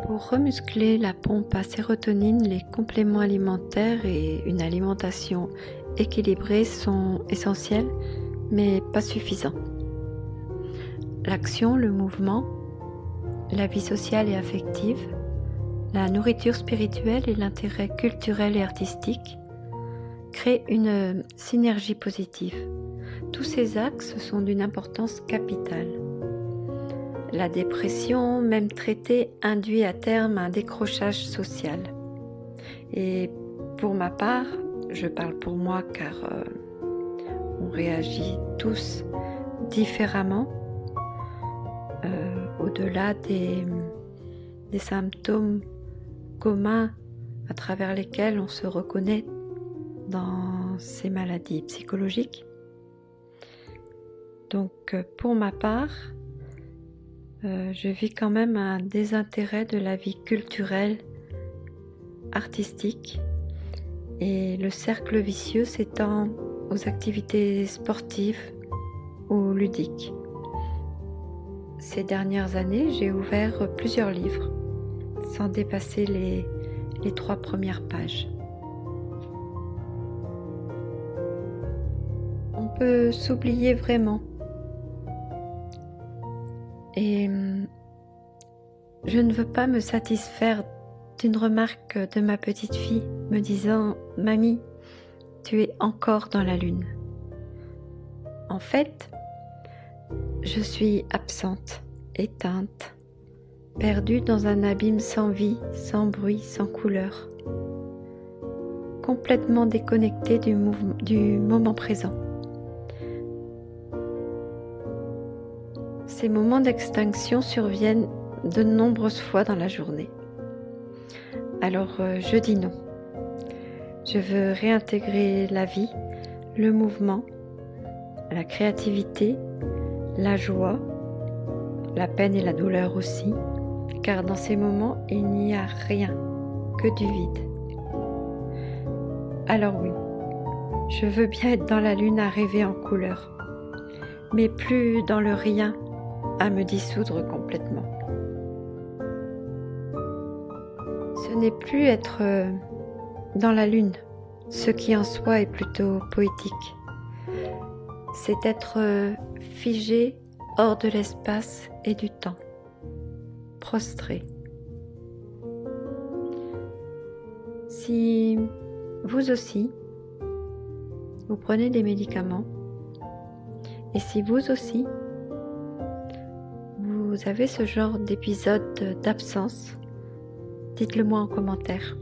Pour remuscler la pompe à sérotonine, les compléments alimentaires et une alimentation équilibrée sont essentiels, mais pas suffisants. L'action, le mouvement, la vie sociale et affective, la nourriture spirituelle et l'intérêt culturel et artistique créent une synergie positive. Tous ces axes sont d'une importance capitale. La dépression, même traitée, induit à terme un décrochage social. Et pour ma part, je parle pour moi car on réagit tous différemment au-delà des symptômes communs à travers lesquels on se reconnaît dans ces maladies psychologiques. Donc pour ma part, je vis quand même un désintérêt de la vie culturelle, artistique, et le cercle vicieux s'étend aux activités sportives ou ludiques. Ces dernières années, j'ai ouvert plusieurs livres, sans dépasser les 3 premières pages. On peut s'oublier vraiment. Et je ne veux pas me satisfaire d'une remarque de ma petite fille me disant « Mamie, tu es encore dans la lune ». En fait, je suis absente, éteinte, perdue dans un abîme sans vie, sans bruit, sans couleur, complètement déconnectée du moment présent. Ces moments d'extinction surviennent de nombreuses fois dans la journée. Alors je dis non. Je veux réintégrer la vie, le mouvement, la créativité, la joie, la peine et la douleur aussi, car dans ces moments, il n'y a rien que du vide. Alors oui, je veux bien être dans la lune à rêver en couleur, mais plus dans le rien à me dissoudre complètement. Ce n'est plus être dans la lune, ce qui en soi est plutôt poétique. C'est être figé hors de l'espace et du temps, prostré. Si vous aussi, vous prenez des médicaments, et si vous aussi, vous avez ce genre d'épisode d'absence, dites-le moi en commentaire.